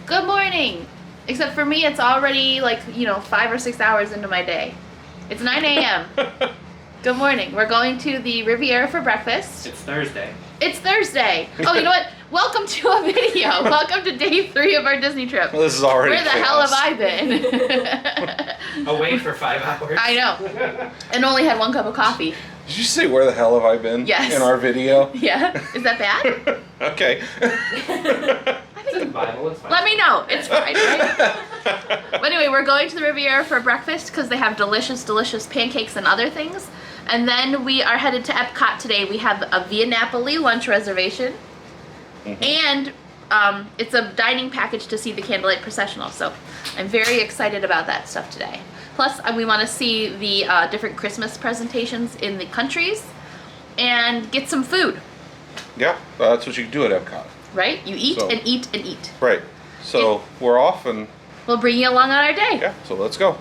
Good morning. Except for me, it's already like, 5 or 6 hours into my day. It's 9 a.m. Good morning. We're going to the Riviera for breakfast. It's Thursday. It's Thursday. Oh, you know what? Welcome to a video. Welcome to day 3 of our Disney trip. Well, this is already Where the hell have I been? Away for 5 hours. I know. And only had 1 cup of coffee. Did you say where the hell have I been? Yes. In our video? Yeah. Is that bad? Okay. It's in the Bible, it's fine. Let me know. It's fine, right? But anyway, we're going to the Riviera for breakfast because they have delicious, delicious pancakes and other things. And then we are headed to Epcot today. We have a Via Napoli lunch reservation. And it's a dining package to see the Candlelight Processional. So I'm very excited about that stuff today. Plus, we want to see the different Christmas presentations in the countries and get some food. Yeah, that's what you do at Epcot. Right? You eat So- and eat and eat. Right. So we're off and We'll bring you along on our day. yeah, so let's go.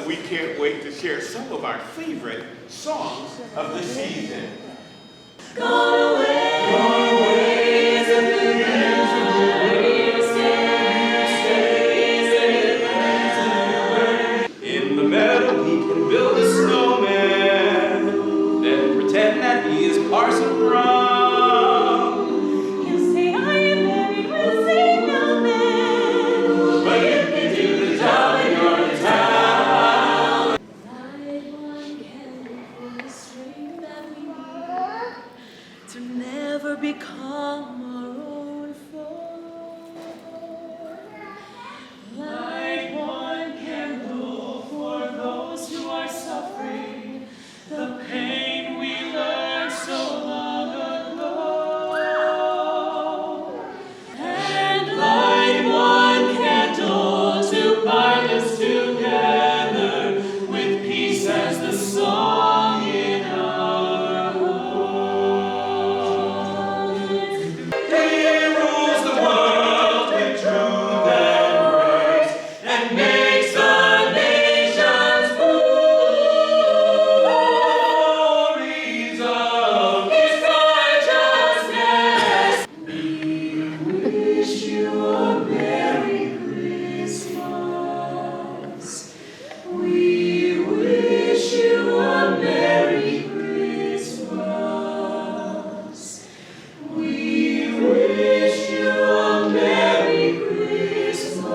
We can't wait to share some of our favorite songs of the season. Gone away is a new In the meadow he can build a snowman, then pretend that he is Parson Brown. He'll say I am married, we'll say no man. But you can do the job in your town. Light one candle for the string that we need to never become our own foe. Light one candle for those who are suffering the pain we learned so long ago. And light one candle to bind us together with peace as the song in our hearts. He rules the world with truth and grace, and makes the nations glories of His righteousness. We wish you a Merry Christmas. We wish you a Merry Christmas. We wish you a Merry Christmas.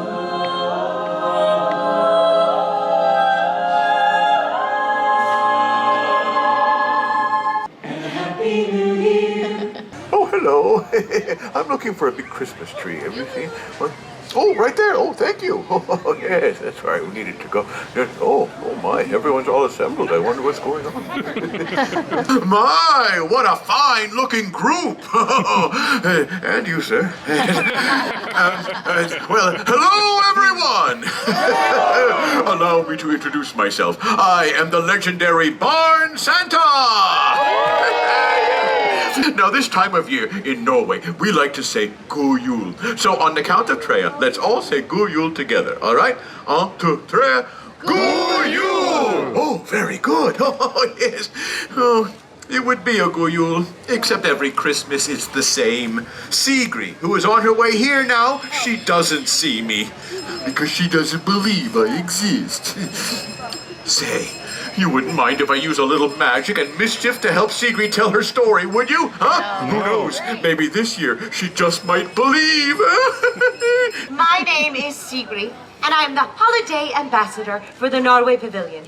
And a Happy New Year. Oh, hello. I'm looking for a big Christmas tree. Have you seen one? Oh, right there. Oh, thank you. Oh, yes, that's right. We needed to go. Yes. Oh my. Everyone's all assembled. I wonder what's going on. My, what a fine-looking group. And you, sir. Well, hello, everyone! Allow me to introduce myself. I am the legendary Barn Santa! Now, this time of year in Norway, we like to say God Jul. So, on the count of tre, let's all say God Jul together, all right? 1, 2, 3. God Jul! Oh, very good. Oh, yes. Oh, it would be a God Jul, except every Christmas it's the same. Sigrid, who is on her way here now, she doesn't see me because she doesn't believe I exist. Say, you wouldn't mind if I use a little magic and mischief to help Sigrid tell her story, would you? Huh? Who knows? Maybe this year she just might believe. My name is Sigrid, and I'm the holiday ambassador for the Norway Pavilion.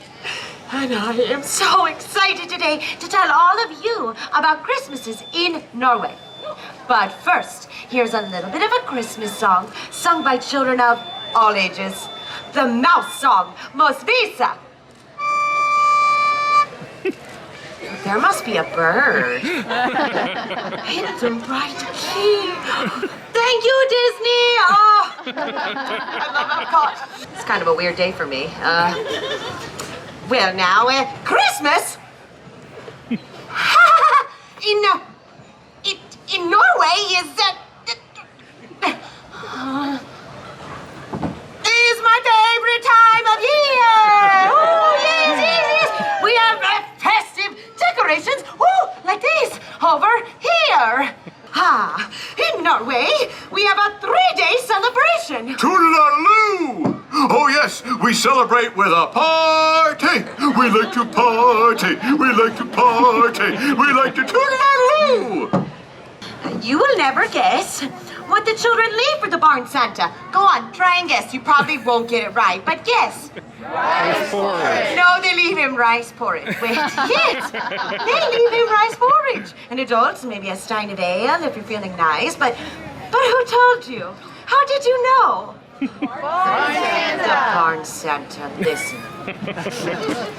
And I am so excited today to tell all of you about Christmases in Norway. But first, here's a little bit of a Christmas song sung by children of all ages. The mouse song, Mos Visa. There must be a bird. Hit the right key. Thank you, Disney. Oh, I love Epcot. It's kind of a weird day for me. Well, now, Christmas in Norway is my favorite time of year. Oh, yes, yes, yes. We have festive decorations, like this over here. In Norway, we have a 3-day celebration. Toodaloo! Oh, yes, we celebrate with a party. We like to party. We like to party. We like to toodaloo! You will never guess what the children leave for the Barn Santa. Go on, try and guess. You probably won't get it right, but guess. Rice porridge. No, they leave him rice porridge. Wait, yes, they leave him rice porridge. And adults, maybe a stein of ale if you're feeling nice. But who told you? How did you know? The Barn Santa, listen.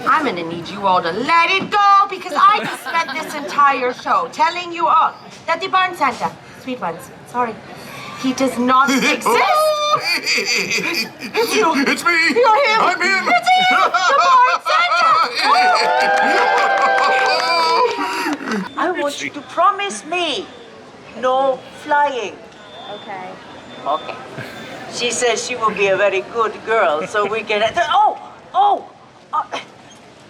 I'm gonna need you all to let it go because I just spent this entire show telling you all that the Barn Santa, sweet ones, sorry, he does not exist. It's you. It's me. You're him. I'm him. It's him. The Barn Santa. I want you to promise me no flying. Okay. Okay. She says she will be a very good girl, so we can.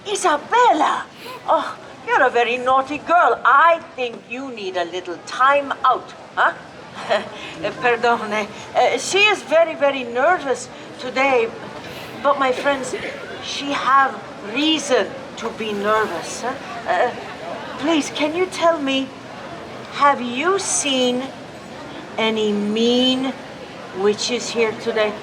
Isabella! Oh, you're a very naughty girl. I think you need a little time out, huh? Perdone. She is very, very nervous today. But my friends, she have reason to be nervous. Huh? Please, can you tell me, have you seen any mean witches here today?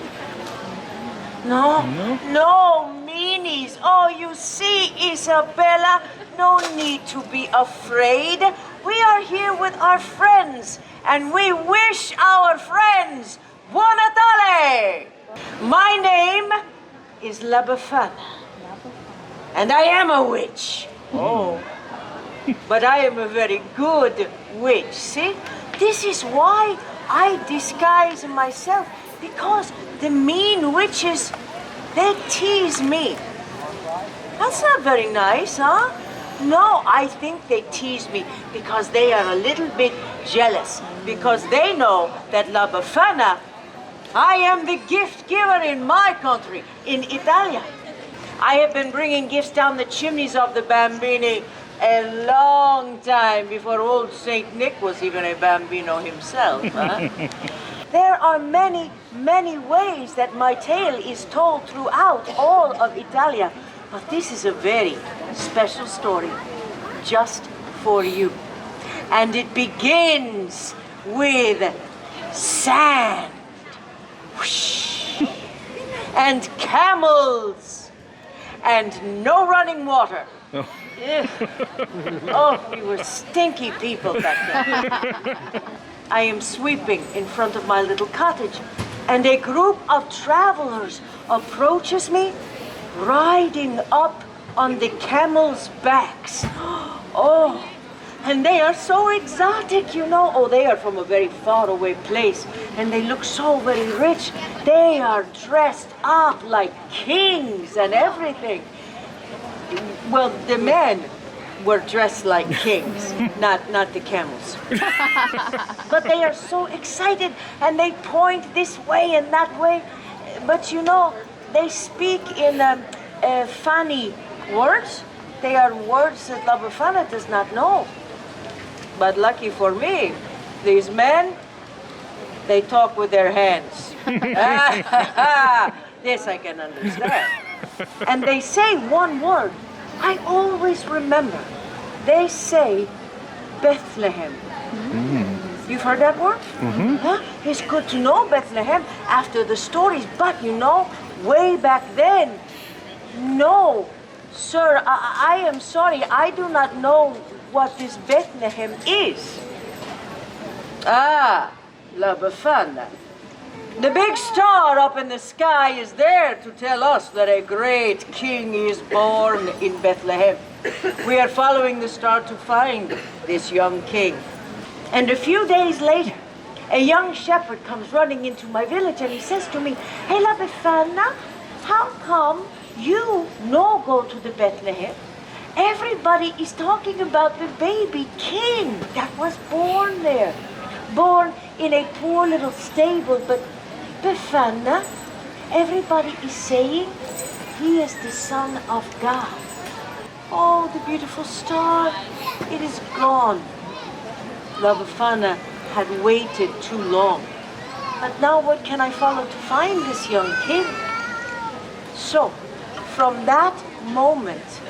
No? No meanies. Oh, you see, Isabella, no need to be afraid. We are here with our friends, and we wish our friends Buon Natale. My name is La Befana, and I am a witch. Oh. But I am a very good witch, see? This is why I disguise myself, because the mean witches, they tease me. That's not very nice, huh? No, I think they tease me because they are a little bit jealous, because they know that La Befana, I am the gift giver in my country, in Italia. I have been bringing gifts down the chimneys of the Bambini a long time before old Saint Nick was even a Bambino himself. Huh? There are many, many ways that my tale is told throughout all of Italia, but this is a very special story just for you. And it begins with sand, whoosh, and camels, and no running water. Ugh. Oh, we were stinky people back then. I am sweeping in front of my little cottage, and a group of travelers approaches me, riding up on the camels' backs. Oh, And they are so exotic, you know. Oh, they are from a very far away place. And they look so very rich. They are dressed up like kings and everything. Well, the men were dressed like kings, not the camels. But they are so excited and they point this way and that way. But you know, they speak in funny words. They are words that La Befana does not know. But lucky for me, these men, they talk with their hands. This I can understand. And they say one word. I always remember. They say Bethlehem. You've heard that word? Huh? It's good to know Bethlehem after the stories, but you know, way back then, no. Sir, I am sorry, I do not know what this Bethlehem is. Ah, La Befana. The big star up in the sky is there to tell us that a great king is born in Bethlehem. We are following the star to find this young king. And a few days later, a young shepherd comes running into my village and he says to me, "Hey, La Befana, how come you no go to the Bethlehem? Everybody is talking about the baby king that was born there. Born in a poor little stable, but Befana, everybody is saying he is the son of God." Oh, the beautiful star, it is gone. La Befana had waited too long. But now what can I follow to find this young king? So, from that moment,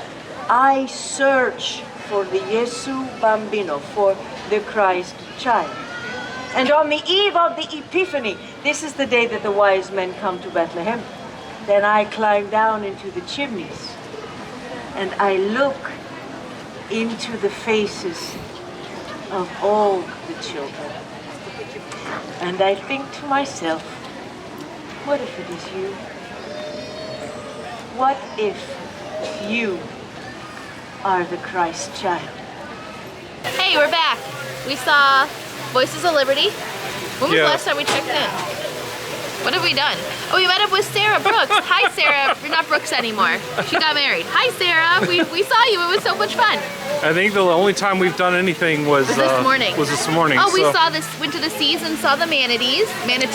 I search for the Jesu Bambino, for the Christ child. And on the eve of the Epiphany, this is the day that the wise men come to Bethlehem. Then I climb down into the chimneys and I look into the faces of all the children. And I think to myself, what if it is you? What if you are the Christ child? Hey, we're back. We saw Voices of Liberty. When was the Yeah. last time we checked in? What have we done? Oh, we met up with Sarah Brooks. Hi, Sarah. You're not Brooks anymore. She got married. Hi, Sarah. We saw you. It was so much fun. I think the only time we've done anything was this morning. Oh, we saw this. Went to the seas and saw the manatees.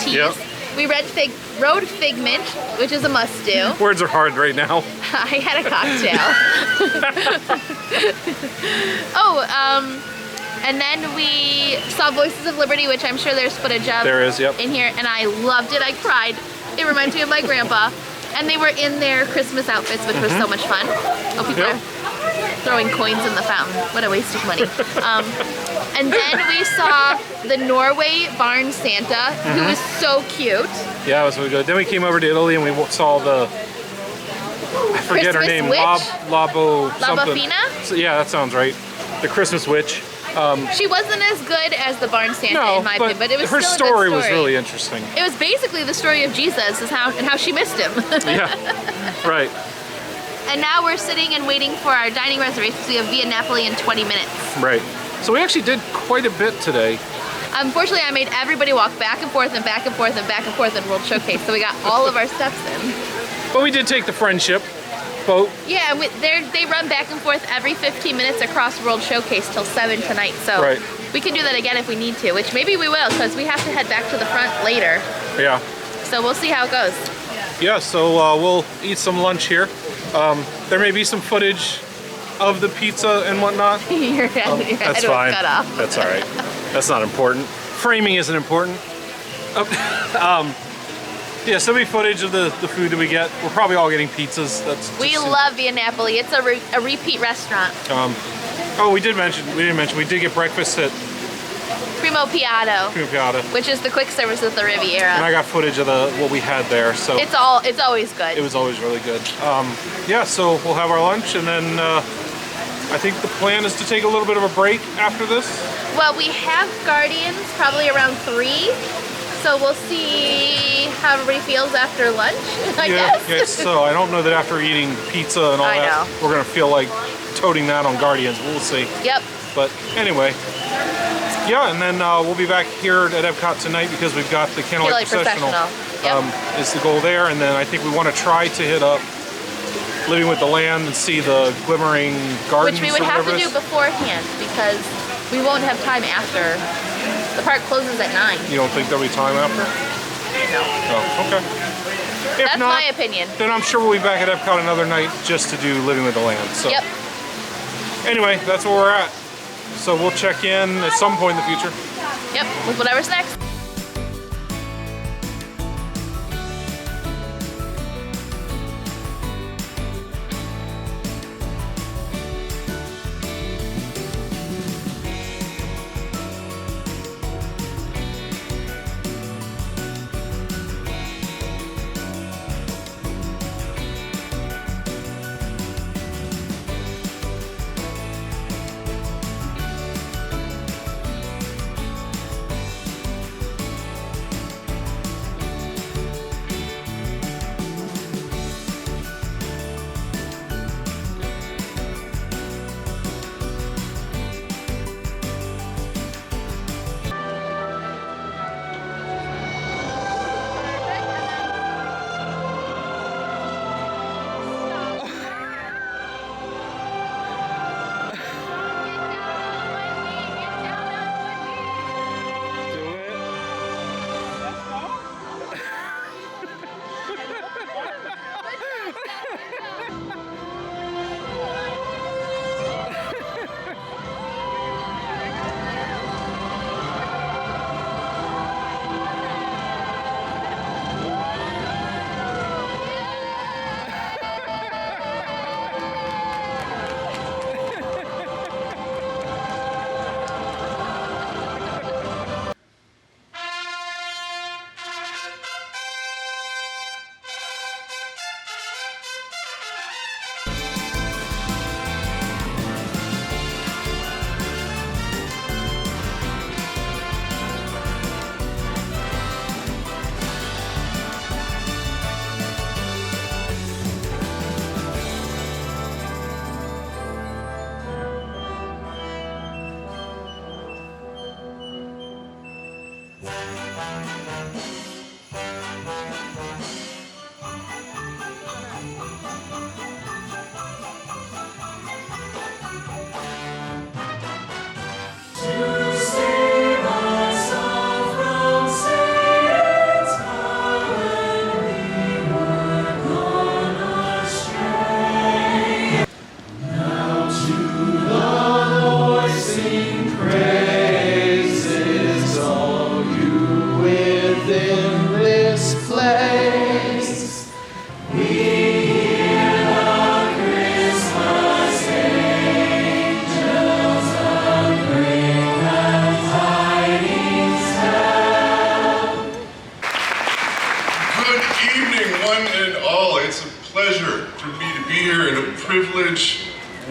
Yep. We rode Figment, which is a must-do. Words are hard right now. I had a cocktail. And then we saw Voices of Liberty, which I'm sure there's footage of. There is, yep. In here, and I loved it. I cried. It reminds me of my grandpa. And they were in their Christmas outfits, which was so much fun. Oh, people are throwing coins in the fountain. What a waste of money. And then we saw the Norway Barn Santa, who was so cute. Yeah, it was really good. Then we came over to Italy and we saw the, I forget her Christmas name, witch? Labo something. Labafina? So, yeah, that sounds right. The Christmas witch. She wasn't as good as the Barn Santa in my opinion, but it was her still a good story was really interesting. It was basically the story of Jesus and how she missed him. Yeah, right. And now we're sitting and waiting for our dining reservations. We have Via Napoli in 20 minutes. Right. So we actually did quite a bit today. Unfortunately, I made everybody walk back and forth and back and forth and back and forth in World Showcase, so we got all of our steps in. But we did take the Friendship boat. Yeah, they run back and forth every 15 minutes across World Showcase till 7 tonight, so Right. we can do that again if we need to, which maybe we will, because we have to head back to the front later. Yeah. So we'll see how it goes. Yeah, so we'll eat some lunch here. There may be some footage of the pizza and whatnot. Your head That's was fine. cut off. That's all right. That's not important. Framing isn't important. Yeah, so there'll be footage of the food that we get. We're probably all getting pizzas. We love Via Napoli. It's a repeat restaurant. Oh, we didn't mention we did get breakfast at Primo Piatto, Piata. which is the quick service at the And Riviera. I got footage of what we had there, so It's always good. it was always really good. Yeah, so we'll have our lunch, and then I think the plan is to take a little bit of a break after this. Well, we have Guardians probably around 3, so we'll see how everybody feels after lunch, I guess. Yeah, so I don't know that after eating pizza and all I that, know. we're gonna feel like toting that on Guardians. We'll see. Yep. But anyway, yeah, and then we'll be back here at Epcot tonight because we've got the Candlelight Processional. Yep. Is the goal there, and then I think we want to try to hit up Living with the Land and see the Glimmering Gardens. Which we would have to do beforehand because we won't have time after. The park closes at 9. You don't think there'll be time after? No. Oh, okay. If That's not, my opinion. then I'm sure we'll be back at Epcot another night just to do Living with the Land. So. Yep. Anyway, that's where we're at. So we'll check in at some point in the future. Yep, with whatever's next.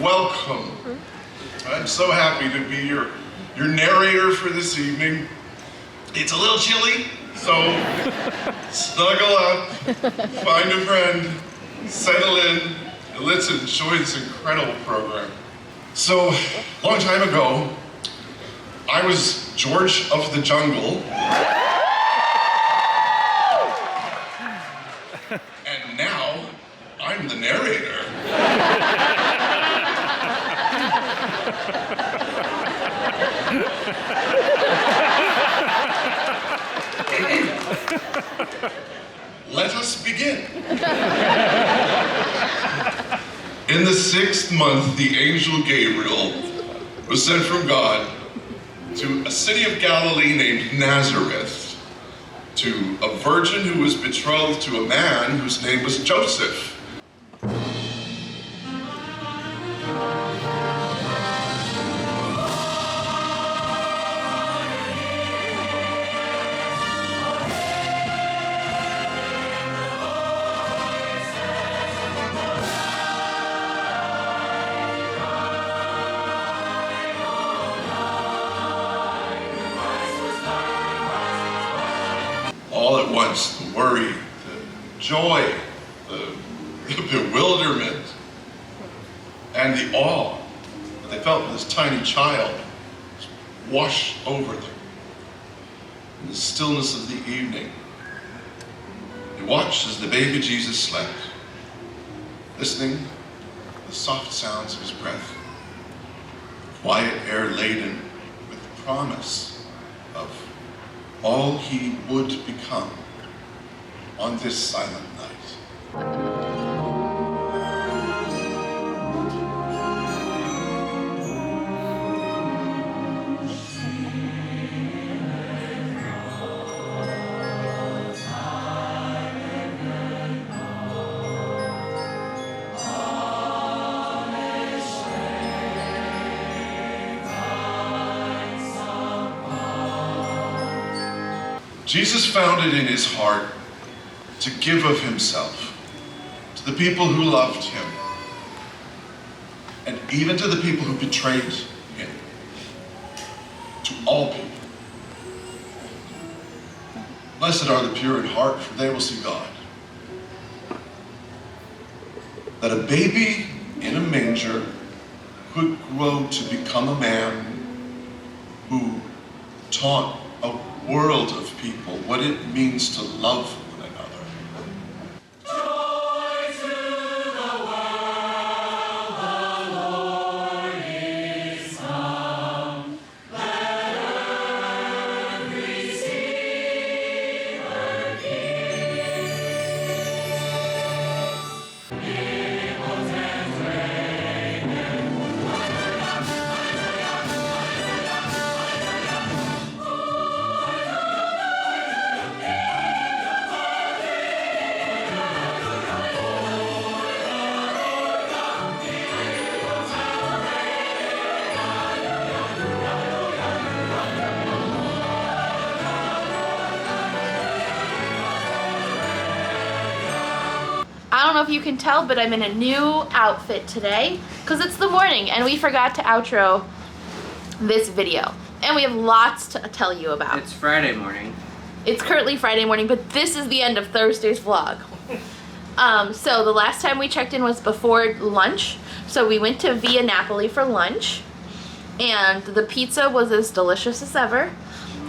Welcome. I'm so happy to be your narrator for this evening. It's a little chilly, so snuggle up, find a friend, settle in, and let's enjoy this incredible program. So, long time ago, I was George of the Jungle. And now, I'm the narrator. Let us begin. In the 6th month, the angel Gabriel was sent from God to a city of Galilee named Nazareth, to a virgin who was betrothed to a man whose name was Joseph. All at once, the worry, the joy, the bewilderment, and the awe but they felt this tiny child wash over them. In the stillness of the evening, they watched as the baby Jesus slept, listening to the soft sounds of his breath, quiet air laden with the promise of all he would become on this silent night. Jesus found it in his heart to give of himself to the people who loved him, and even to the people who betrayed him, to all people. Blessed are the pure in heart, for they will see God. That a baby in a manger could grow to become a man who taught a world of people what it means to love one another. Joy to the world, the Lord is come. Let earth receive her King. Impotence reigneth. I don't know if you can tell, but I'm in a new outfit today because it's the morning and we forgot to outro this video. And we have lots to tell you about. It's Friday morning. It's currently Friday morning, but this is the end of Thursday's vlog. So the last time we checked in was before lunch. So we went to Via Napoli for lunch and the pizza was as delicious as ever.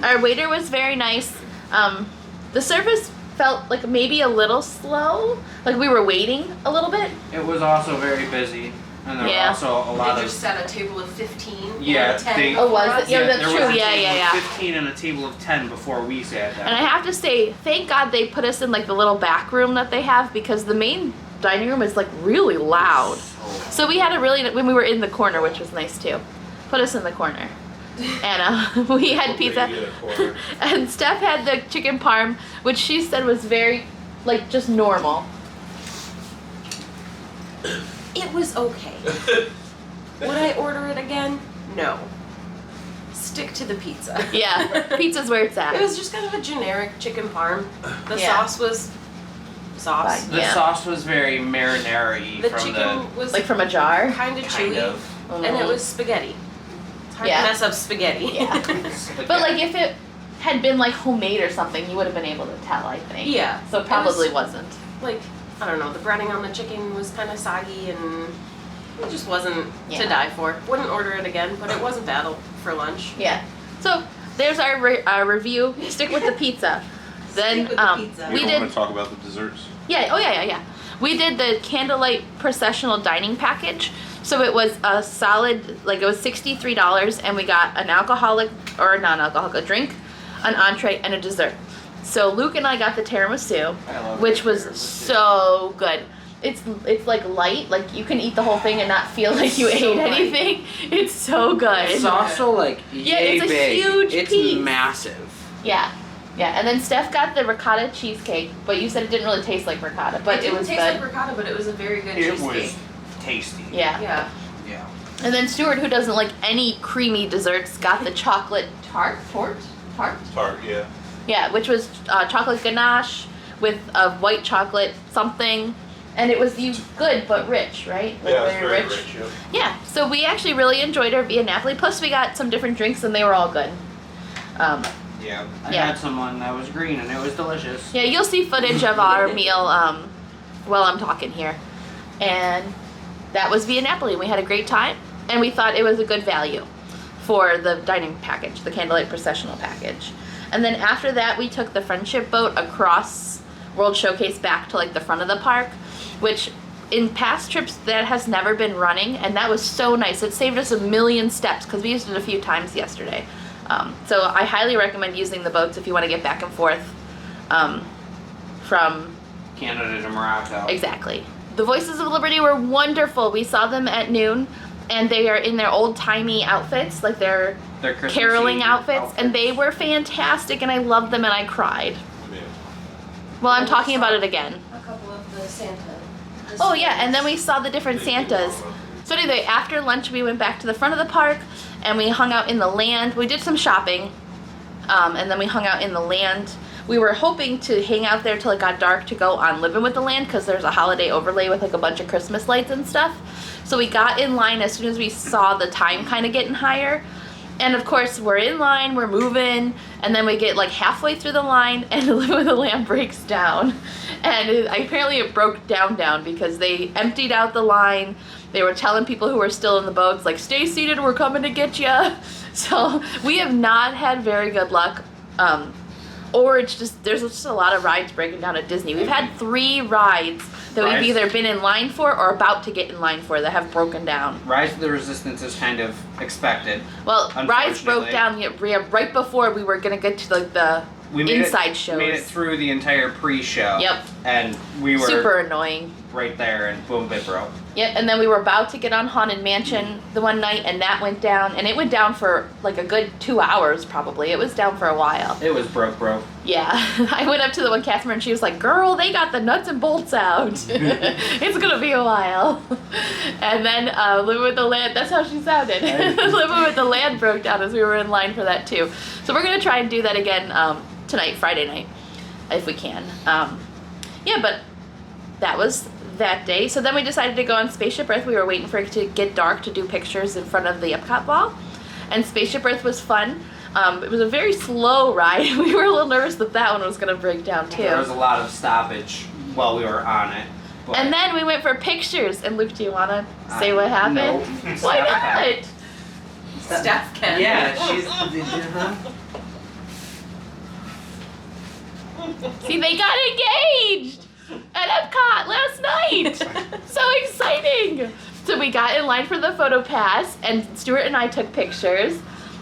Our waiter was very nice. The service felt like maybe a little slow, like we were waiting a little bit. It was also very busy, and there were also a lot They of. just set a table of 15. Yeah, and 10 they- Oh, was it? Yeah, that's there true. was a Yeah, table yeah, of yeah. 15 and a table of 10 before we sat down. And I have to say, thank God they put us in like the little back room that they have because the main dining room is like really loud. So we had a really, when we were in the corner, which was nice too, put us in the corner. And we had pizza. And Steph had the chicken parm, which she said was very, like, just normal. It was okay. Would I order it again? No. Stick to the pizza. Yeah, pizza's where it's at. It was just kind of a generic chicken parm. The Yeah. sauce was sauce. Fine. The Yeah. sauce was very marinara-y The from chicken was Like from a jar? kind of Kind chewy, of. and it was spaghetti. It's hard Yeah. to mess up spaghetti. Yeah. But like if it had been like homemade or something, you would have been able to tell, I think. Yeah. So it probably wasn't. Like, I don't know, the breading on the chicken was kind of soggy and it just wasn't Yeah. to die for. Wouldn't order it again, but it wasn't bad for lunch. Yeah. So there's our review. Stick with the pizza. Then Stick with the pizza. we did. talk about the desserts. Yeah. Oh yeah. We did the Candlelight Processional dining package. So it was a solid, like it was $63, and we got an alcoholic or a non-alcoholic drink, an entree, and a dessert. So Luke and I got the tiramisu, I love which the was tiramisu. so good. It's like light, like you can eat the whole thing and not feel like you ate light. anything. It's so good. It's also like Yeah, yay it's a big. huge It's piece. massive. Yeah. And then Steph got the ricotta cheesecake, but you said it didn't really taste like ricotta, but it didn't was taste good. like ricotta, but it was a very good It cheesecake. was tasty. Yeah. Yeah. Yeah. And then Stuart, who doesn't like any creamy desserts, got the chocolate tart, Yeah. Yeah, which was chocolate ganache with a white chocolate something, and it was good but rich, right? Like yeah. Yeah, so we actually really enjoyed our Via Napoli. Plus, we got some different drinks, and they were all good. Yeah. I Yeah. had someone that was green and it was delicious. Yeah, you'll see footage of our meal while I'm talking here, and that was Via Napoli. We had a great time. and we thought it was a good value for the dining package, the Candlelight Processional package. And then after that, we took the Friendship Boat across World Showcase back to like the front of the park, which in past trips that has never been running, and that was so nice. It saved us a million steps because we used it a few times yesterday. So I highly recommend using the boats if you want to get back and forth from Canada to Morocco. Exactly. The Voices of Liberty were wonderful. We saw them at noon, and they are in their old-timey outfits, like their Christmas caroling Eve outfits, and they were fantastic, and I loved them, and I cried. Well, I'm talking about it again. A couple of the Santa. Oh yeah, and then we saw the different Santas. So anyway, after lunch we went back to the front of the park and we hung out in the land. We did some shopping, and then we hung out in the land. We were hoping to hang out there till it got dark to go on Living with the Land because there's a holiday overlay with like a bunch of Christmas lights and stuff. So we got in line as soon as we saw the time kind of getting higher. And of course, we're in line, we're moving, and then we get like halfway through the line and Living with the Land breaks down. And apparently it broke down because they emptied out the line. They were telling people who were still in the boats, like, stay seated, we're coming to get you. So we have not had very good luck. Or it's just, there's just a lot of rides breaking down at Disney. We've had 3 rides that we've either been in line for or about to get in line for that have broken down. Rise of the Resistance is kind of expected. Well, Rise broke down right before we were going to get to like the inside shows. We made it through the entire pre-show. Yep. And we were super annoying. Right there, and boom, it broke. Yep, and then we were about to get on Haunted Mansion the one night, and that went down, and it went down for like a good 2 hours probably. It was down for a while. It was broke. Yeah, I went up to the one cast member and she was like, girl, they got the nuts and bolts out. It's gonna be a while. And then Living with the Land, that's how she sounded. Living with the Land broke down as we were in line for that too. So we're gonna try and do that again tonight, Friday night, if we can. Yeah, but that was that day. So then we decided to go on Spaceship Earth. We were waiting for it to get dark to do pictures in front of the Epcot ball. And Spaceship Earth was fun. It was a very slow ride. We were a little nervous that one was going to break down too. There was a lot of stoppage while we were on it. And then we went for pictures. And Luke, do you want to say what happened? No. Why not? Steph can. Yeah, she's... See, they got engaged at Epcot last night. So exciting. So we got in line for the photo pass, and Stuart and I took pictures,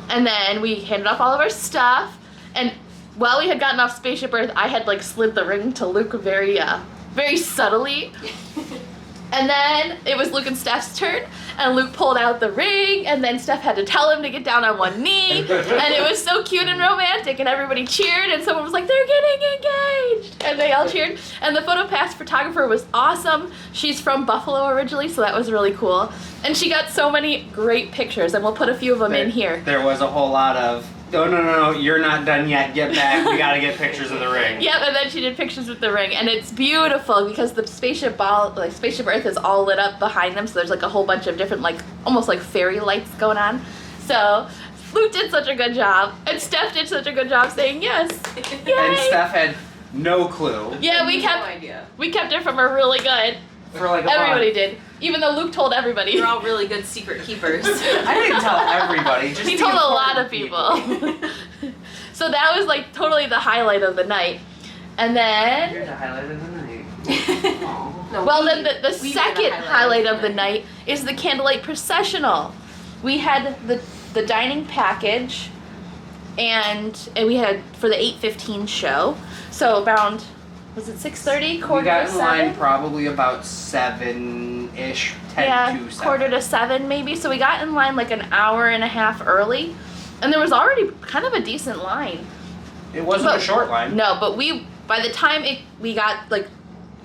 and then we handed off all of our stuff, and while we had gotten off Spaceship Earth, I had like slid the ring to Luke very subtly. And then it was Luke and Steph's turn, and Luke pulled out the ring, and then Steph had to tell him to get down on one knee, and it was so cute and romantic, and everybody cheered, and someone was like, they're getting engaged, and they all cheered, and the photo pass photographer was awesome. She's from Buffalo originally, so that was really cool, and she got so many great pictures, and we'll put a few of them in here. There was a whole lot of, no, you're not done yet, get back, we gotta get pictures of the ring. Yep, and then she did pictures with the ring, and it's beautiful because the Spaceship Earth is all lit up behind them, so there's like a whole bunch of different, like, almost like fairy lights going on. So, Luke did such a good job, and Steph did such a good job saying yes. Yay! And Steph had no clue. Yeah, we kept it from her really good. For like everybody did. Even though Luke told everybody. You're all really good secret keepers. I didn't tell everybody. Just he told a lot of people. So that was like totally the highlight of the night. And then... Here's the highlight of the night. No, well, then the second highlight of the night is the Candlelight Processional. We had the dining package, and we had for the 8:15 show. So around... Was it 6:30? Quarter to 7? We got in line probably about 7-ish, 10 to 7. Quarter to 7 maybe. So we got in line like an hour and a half early, and there was already kind of a decent line. It wasn't a short line. No, but by the time we got like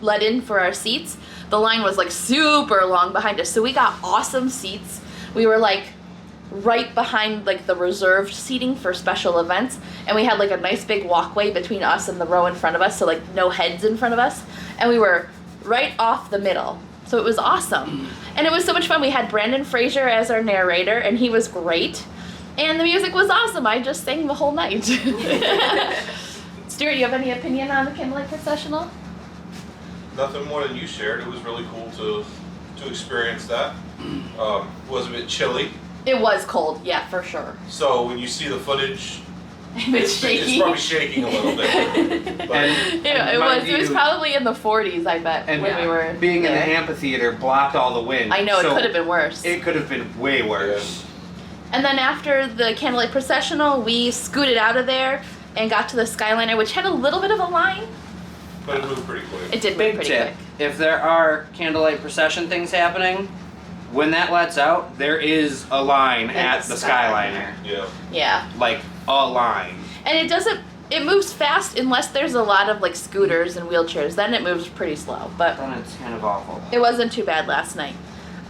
let in for our seats, the line was like super long behind us. So we got awesome seats. We were like right behind like the reserved seating for special events, and we had like a nice big walkway between us and the row in front of us, so like no heads in front of us, and we were right off the middle, so it was awesome. And it was so much fun. We had Brandon Fraser as our narrator, and he was great, and the music was awesome. I just sang the whole night. Stuart, do you have any opinion on the Candlelight Processional? Nothing more than you shared. It was really cool to to experience that. Was a bit chilly. It was cold, yeah, for sure. So when you see the footage, It's shaky. it's probably shaking a little bit. But It was probably in the 40s, I bet, And when we were being in the there. amphitheater blocked all the wind. I know, it so could have been worse. It could have been way worse. And then after the Candlelight Processional, we scooted out of there and got to the Skyliner, which had a little bit of a line. But it moved pretty quick. It did move Big pretty tip: quick. if there are candlelight procession things happening, when that lets out, there is a line at the Skyliner. Yeah. Yeah. Like a line. And it moves fast unless there's a lot of like scooters and wheelchairs. Then it moves pretty slow. But Then it's kind of awful. it wasn't too bad last night.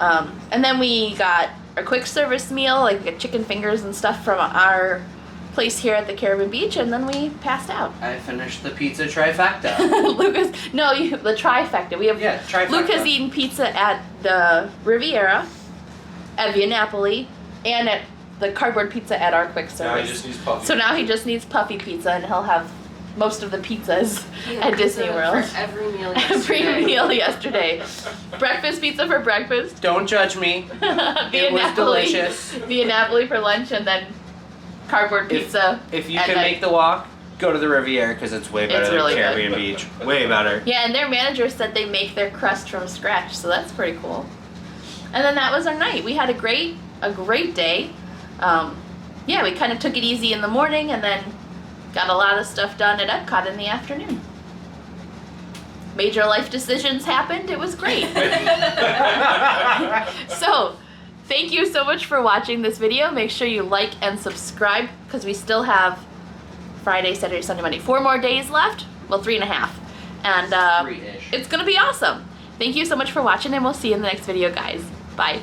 And then we got a quick service meal, like chicken fingers and stuff from our place here at the Caribbean Beach, and then we passed out. I finished the pizza trifecta. The trifecta. We have trifecta. Luke has eaten pizza at the Riviera, at Via Napoli, and at the cardboard pizza at our quick service. Now he just needs puffy. So now he just needs puffy pizza, and he'll have most of the pizzas at Disney World. For every meal Every yesterday. meal yesterday. Breakfast pizza for breakfast. Don't judge me. It was delicious. Via Napoli for lunch, and then cardboard pizza. If you at can night. make the walk, go to the Riviera because it's way better It's than really good. Caribbean Beach. Way better. Yeah, and their manager said they make their crust from scratch, so that's pretty cool. And then that was our night. We had a great day. Yeah, we kind of took it easy in the morning and then got a lot of stuff done at Epcot in the afternoon. Major life decisions happened. It was great. So, thank you so much for watching this video. Make sure you like and subscribe because we still have Friday, Saturday, Sunday, Monday, 4 more days left. Well, 3.5. And 3-ish. it's going to be awesome. Thank you so much for watching, and we'll see you in the next video, guys. Bye.